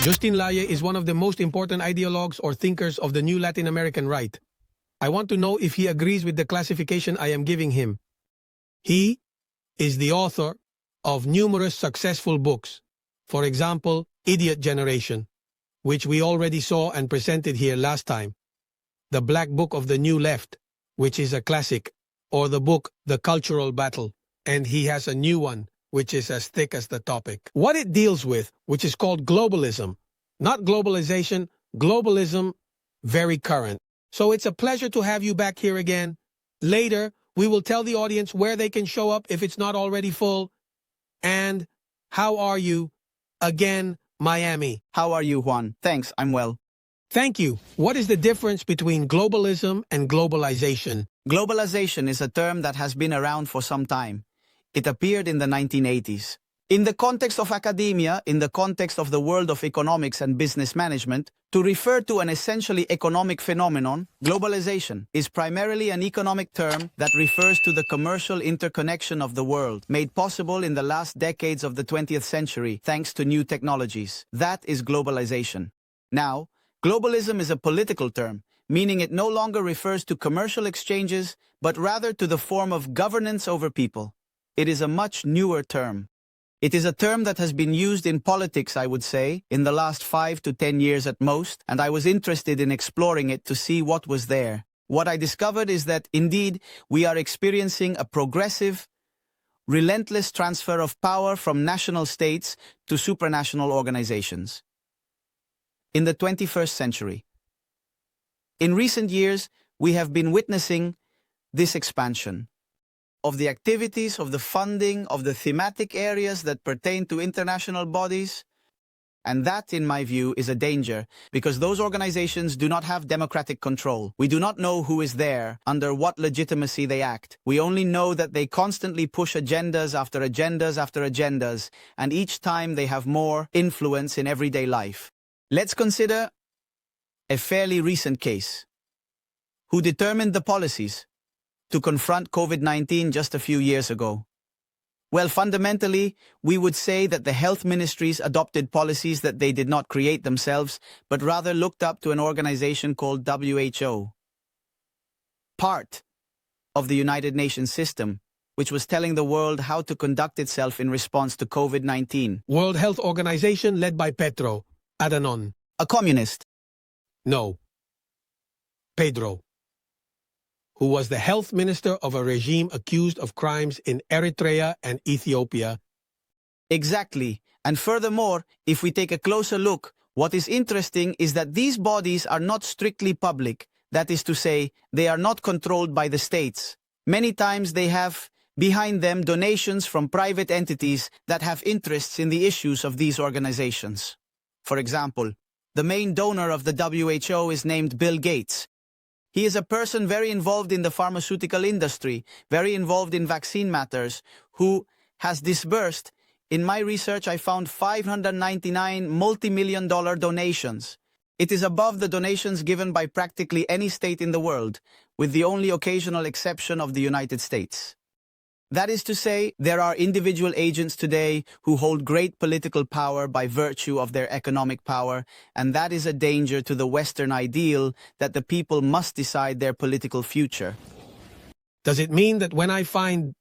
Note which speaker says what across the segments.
Speaker 1: Agustin Laje is one of the most important ideologues or thinkers of the new Latin American right. I want to know if he agrees with the classification I am giving him. He is the author of numerous successful books. For example, Idiot Generation, which we already saw and presented here last time. The Black Book of the New Left, which is a classic, or the book The Cultural Battle. And he has a new one, which is as thick as the topic. What it deals with, which is called globalism. Not globalization, globalism, very current. So it's a pleasure to have you back here again. Later, we will tell the audience where they can show up if it's not already full. And how are you? Again, Miami.
Speaker 2: How are you, Juan? Thanks, I'm well.
Speaker 1: Thank you. What is the difference between globalism and globalization?
Speaker 2: Globalization is a term that has been around for some time. It appeared in the 1980s. In the context of academia, in the context of the world of economics and business management, to refer to an essentially economic phenomenon, globalization is primarily an economic term that refers to the commercial interconnection of the world, made possible in the last decades of the 20th century thanks to new technologies. That is globalization. Now, globalism is a political term, meaning it no longer refers to commercial exchanges, but rather to the form of governance over people. It is a much newer term. It is a term that has been used in politics, I would say, in the last 5 to 10 years at most, and I was interested in exploring it to see what was there. What I discovered is that, indeed, we are experiencing a progressive, relentless transfer of power from national states to supranational organizations. In the 21st century. In recent years, we have been witnessing this expansion of the activities, of the funding, of the thematic areas that pertain to international bodies. And that, in my view, is a danger, because those organizations do not have democratic control. We do not know who is there, under what legitimacy they act. We only know that they constantly push agendas after agendas after agendas, and each time they have more influence in everyday life. Let's consider a fairly recent case. Who determined the policies to confront COVID-19 just a few years ago? Well, fundamentally, we would say that the health ministries adopted policies that they did not create themselves, but rather looked up to an organization called WHO, part of the United Nations system, which was telling the world how to conduct itself in response to COVID-19.
Speaker 1: World Health Organization led by Petro Adanon.
Speaker 2: A communist.
Speaker 1: No. Pedro, who was the health minister of a regime accused of crimes in Eritrea and Ethiopia.
Speaker 2: Exactly. And furthermore, if we take a closer look, what is interesting is that these bodies are not strictly public. That is to say, they are not controlled by the states. Many times they have behind them donations from private entities that have interests in the issues of these organizations. For example, the main donor of the WHO is named Bill Gates. He is a person very involved in the pharmaceutical industry, very involved in vaccine matters, who has disbursed. In my research, I found 599 multi-million-dollar donations. It is above the donations given by practically any state in the world, with the only occasional exception of the United States. That is to say, there are individual agents today who hold great political power by virtue of their economic power, and that is a danger to the Western ideal that the people must decide their political future.
Speaker 1: Does it mean that when I find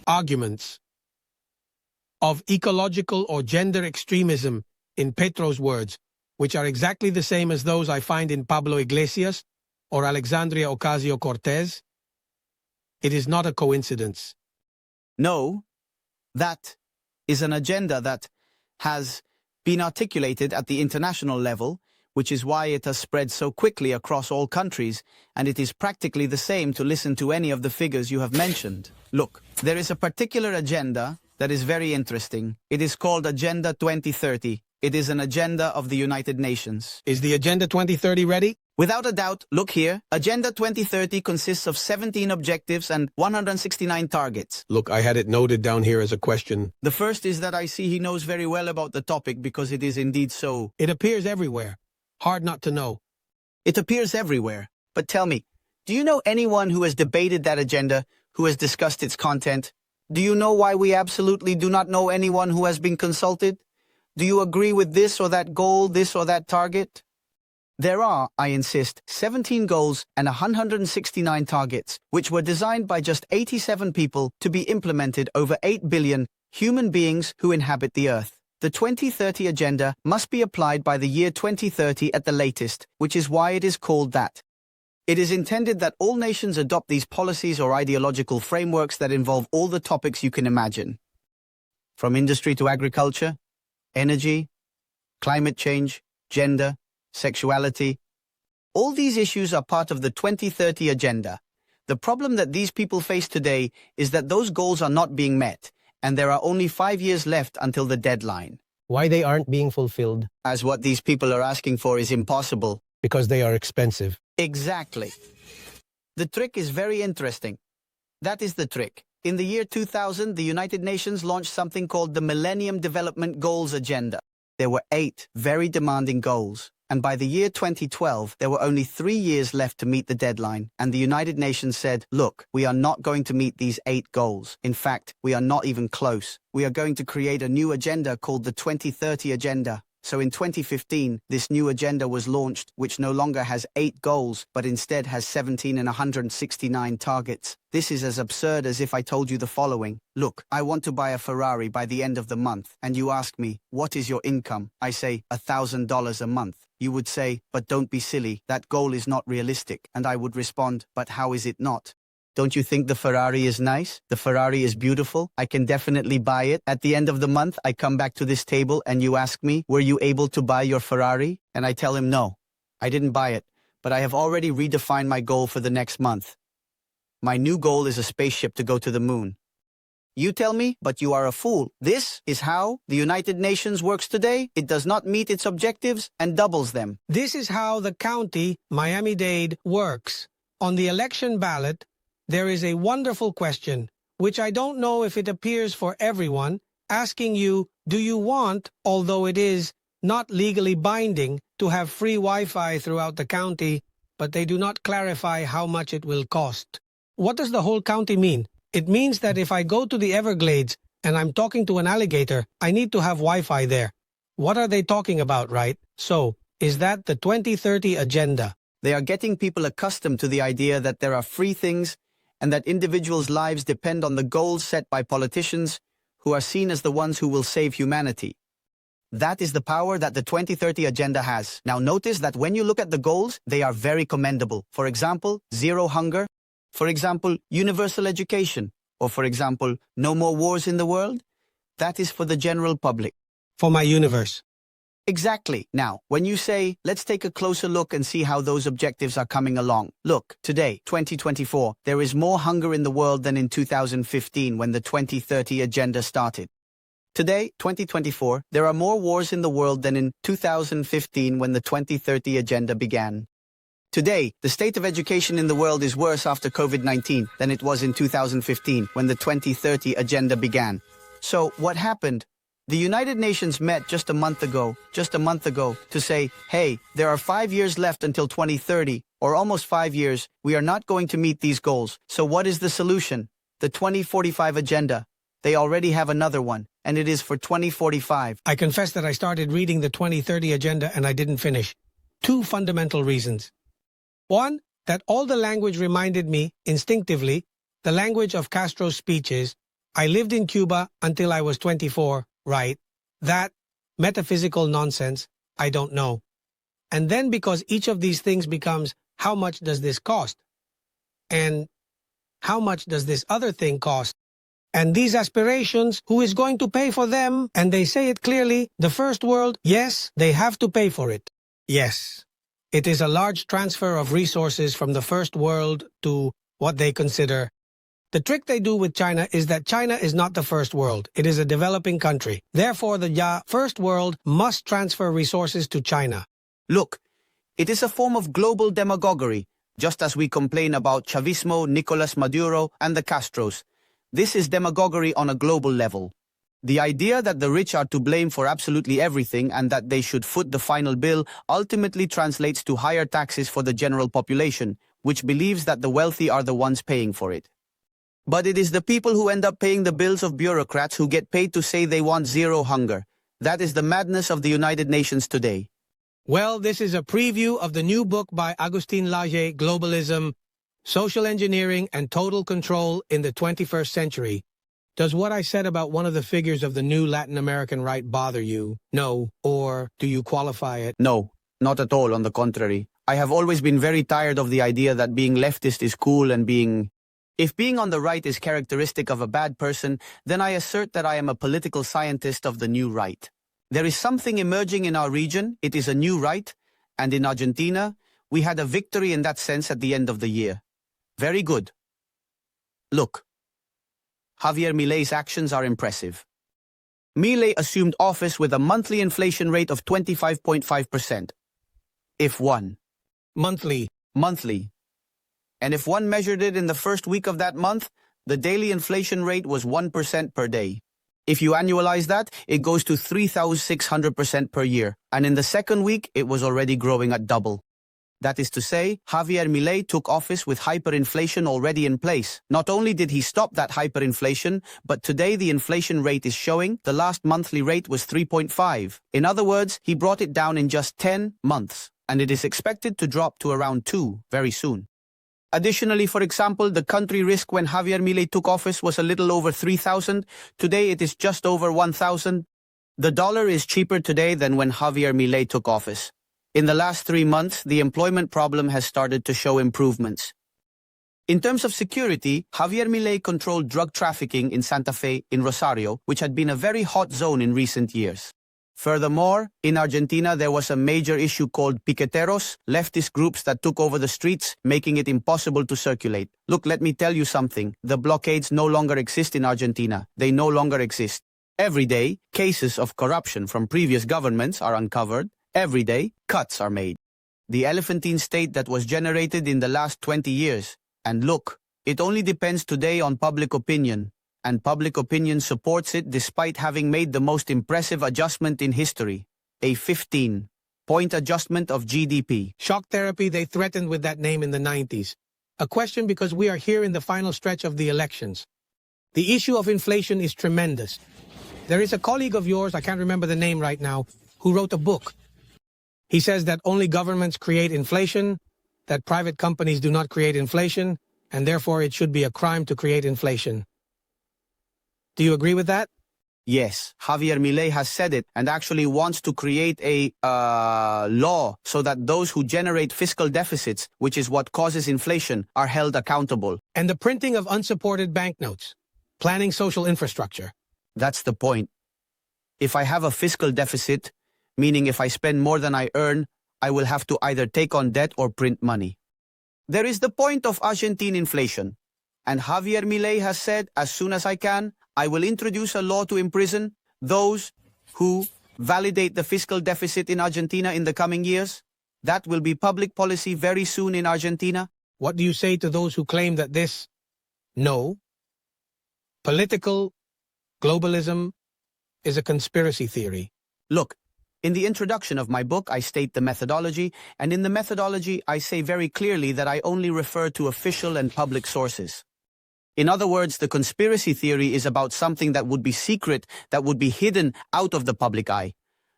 Speaker 1: arguments of ecological or gender extremism in Petro's words, which are exactly the same as those I find in Pablo Iglesias or Alexandria Ocasio-Cortez, it is not a coincidence?
Speaker 2: No, that is an agenda that has been articulated at the international level, which is why it has spread so quickly across all countries, and it is practically the same to listen to any of the figures you have mentioned. Look, there is a particular agenda that is very interesting. It is called Agenda 2030. It is an agenda of the United Nations.
Speaker 1: Is the Agenda 2030 ready?
Speaker 2: Without a doubt, look here. Agenda 2030 consists of 17 objectives and 169 targets.
Speaker 1: Look, I had it noted down here as a question.
Speaker 2: The first is that I see he knows very well about the topic because it is indeed so.
Speaker 1: It appears everywhere. Hard not to know.
Speaker 2: It appears everywhere. But tell me, do you know anyone who has debated that agenda, who has discussed its content? Do you know why we absolutely do not know anyone who has been consulted? Do you agree with this or that goal, this or that target? There are, I insist, 17 goals and 169 targets, which were designed by just 87 people to be implemented over 8 billion human beings who inhabit the Earth. The 2030 Agenda must be applied by the year 2030 at the latest, which is why it is called that. It is intended that all nations adopt these policies or ideological frameworks that involve all the topics you can imagine. From industry to agriculture, energy, climate change, gender, sexuality. All these issues are part of the 2030 Agenda. The problem that these people face today is that those goals are not being met, and there are only 5 years left until the deadline.
Speaker 3: Why they aren't being fulfilled?
Speaker 2: As what these people are asking for is impossible.
Speaker 3: Because they are expensive.
Speaker 2: Exactly. The trick is very interesting. That is the trick. In the year 2000, the United Nations launched something called the Millennium Development Goals Agenda. There were 8 very demanding goals. And by the year 2012, there were only 3 years left to meet the deadline. And the United Nations said, look, we are not going to meet these 8 goals. In fact, we are not even close. We are going to create a new agenda called the 2030 Agenda. So in 2015, this new agenda was launched, which no longer has 8 goals, but instead has 17 and 169 targets. This is as absurd as if I told you the following. Look, I want to buy a Ferrari by the end of the month, and you ask me, what is your income? I say, $1,000 a month. You would say, but don't be silly, that goal is not realistic. And I would respond, but how is it not? Don't you think the Ferrari is nice? The Ferrari is beautiful. I can definitely buy it. At the end of the month, I come back to this table and you ask me, were you able to buy your Ferrari? And I tell him, no, I didn't buy it, but I have already redefined my goal for the next month. My new goal is a spaceship to go to the moon. You tell me, but you are a fool. This is how the United Nations works today. It does not meet its objectives and doubles them.
Speaker 1: This is how the county Miami-Dade works. On the election ballot, there is a wonderful question, which I don't know if it appears for everyone, asking you, do you want, although it is not legally binding, to have free Wi-Fi throughout the county, but they do not clarify how much it will cost. What does the whole county mean? It means that if I go to the Everglades and I'm talking to an alligator, I need to have Wi-Fi there. What are they talking about, right? So, is that the 2030 Agenda?
Speaker 2: They are getting people accustomed to the idea that there are free things and that individuals' lives depend on the goals set by politicians who are seen as the ones who will save humanity. That is the power that the 2030 Agenda has. Now notice that when you look at the goals, they are very commendable. For example, zero hunger. For example, universal education. Or for example, no more wars in the world. That is for the general public.
Speaker 1: For my universe.
Speaker 2: Exactly. Now, when you say, let's take a closer look and see how those objectives are coming along. Look, today, 2024, there is more hunger in the world than in 2015 when the 2030 Agenda started. Today, 2024, there are more wars in the world than in 2015 when the 2030 Agenda began. Today, the state of education in the world is worse after COVID-19 than it was in 2015 when the 2030 Agenda began. So, what happened? The United Nations met just a month ago, to say, hey, there are 5 years left until 2030, or almost 5 years, we are not going to meet these goals. So what is the solution? The 2045 Agenda. They already have another one, and it is for 2045.
Speaker 1: I confess that I started reading the 2030 Agenda and I didn't finish. 2 fundamental reasons. 1, that all the language reminded me, instinctively, the language of Castro's speeches. I lived in Cuba until I was 24. Right, that metaphysical nonsense, I don't know. And then because each of these things becomes, how much does this cost? And how much does this other thing cost? And these aspirations, who is going to pay for them? And they say it clearly, the first world, yes, they have to pay for it. Yes, it is a large transfer of resources from the first world to what they consider. The trick they do with China is that China is not the first world. It is a developing country. Therefore, the first world must transfer resources to China.
Speaker 2: Look, it is a form of global demagoguery, just as we complain about Chavismo, Nicolas Maduro, and the Castros. This is demagoguery on a global level. The idea that the rich are to blame for absolutely everything and that they should foot the final bill ultimately translates to higher taxes for the general population, which believes that the wealthy are the ones paying for it. But it is the people who end up paying the bills of bureaucrats who get paid to say they want zero hunger. That is the madness of the United Nations today.
Speaker 1: Well, this is a preview of the new book by Agustin Laje, Globalism, Social Engineering, and Total Control in the 21st Century. Does what I said about one of the figures of the new Latin American right bother you? No. Or do you qualify it?
Speaker 2: No, not at all, on the contrary. I have always been very tired of the idea that being leftist is cool and If being on the right is characteristic of a bad person, then I assert that I am a political scientist of the new right. There is something emerging in our region, it is a new right, and in Argentina, we had a victory in that sense at the end of the year. Very good. Look, Javier Milei's actions are impressive. Milei assumed office with a monthly inflation rate of 25.5%. If one.
Speaker 1: Monthly.
Speaker 2: And if one measured it in the first week of that month, the daily inflation rate was 1% per day. If you annualize that, it goes to 3,600% per year. And in the second week, it was already growing at double. That is to say, Javier Milei took office with hyperinflation already in place. Not only did he stop that hyperinflation, but today the inflation rate is showing the last monthly rate was 3.5. In other words, he brought it down in just 10 months, and it is expected to drop to around 2 very soon. Additionally, for example, the country risk when Javier Milei took office was a little over 3,000. Today it is just over 1,000. The dollar is cheaper today than when Javier Milei took office. In the last 3 months, the employment problem has started to show improvements. In terms of security, Javier Milei controlled drug trafficking in Santa Fe, in Rosario, which had been a very hot zone in recent years. Furthermore, in Argentina there was a major issue called piqueteros, leftist groups that took over the streets, making it impossible to circulate. Look, let me tell you something. The blockades no longer exist in Argentina. They no longer exist. Every day, cases of corruption from previous governments are uncovered. Every day, cuts are made. The elephantine state that was generated in the last 20 years. And look, it only depends today on public opinion. And public opinion supports it despite having made the most impressive adjustment in history. A 15-point adjustment of GDP.
Speaker 1: Shock therapy they threatened with that name in the 90s. A question because we are here in the final stretch of the elections. The issue of inflation is tremendous. There is a colleague of yours, I can't remember the name right now, who wrote a book. He says that only governments create inflation, that private companies do not create inflation, and therefore it should be a crime to create inflation. Do you agree with that?
Speaker 2: Yes, Javier Milei has said it and actually wants to create a law so that those who generate fiscal deficits, which is what causes inflation, are held accountable.
Speaker 1: And the printing of unsupported banknotes, planning social infrastructure.
Speaker 2: That's the point. If I have a fiscal deficit, meaning if I spend more than I earn, I will have to either take on debt or print money. There is the point of Argentine inflation. And Javier Milei has said, as soon as I can, I will introduce a law to imprison those who validate the fiscal deficit in Argentina in the coming years. That will be public policy very soon in Argentina.
Speaker 1: What do you say to those who claim that this, political globalism is a conspiracy theory?
Speaker 2: Look, in the introduction of my book, I state the methodology, and in the methodology, I say very clearly that I only refer to official and public sources. In other words, the conspiracy theory is about something that would be secret, that would be hidden out of the public eye.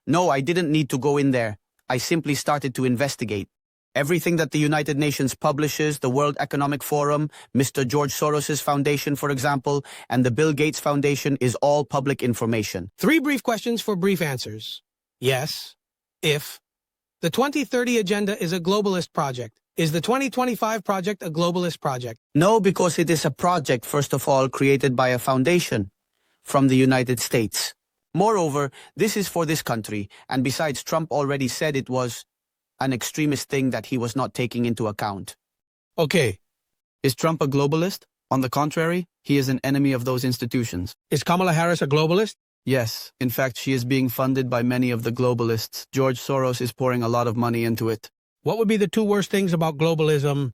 Speaker 2: No, I didn't need to go in there. I simply started to investigate. Everything that the United Nations publishes, the World Economic Forum, Mr. George Soros's foundation, for example, and the Bill Gates Foundation is all public information.
Speaker 1: 3 brief questions for brief answers. Yes. If. The 2030 Agenda is a globalist project. Is the 2025 project a globalist project?
Speaker 2: No, because it is a project, first of all, created by a foundation from the United States. Moreover, this is for this country, and besides, Trump already said it was an extremist thing that he was not taking into account.
Speaker 1: Okay.
Speaker 4: Is Trump a globalist? On the contrary, he is an enemy of those institutions.
Speaker 1: Is Kamala Harris a globalist?
Speaker 4: Yes, in fact, she is being funded by many of the globalists. George Soros is pouring a lot of money into it.
Speaker 1: What would be the 2 worst things about globalism?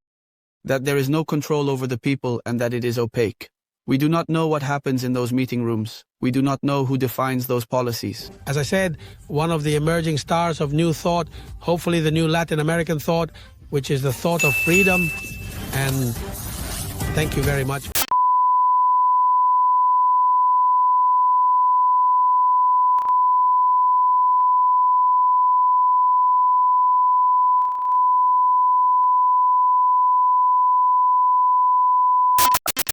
Speaker 4: That there is no control over the people and that it is opaque. We do not know what happens in those meeting rooms. We do not know who defines those policies.
Speaker 1: As I said, one of the emerging stars of new thought, hopefully the new Latin American thought, which is the thought of freedom. And thank you very much.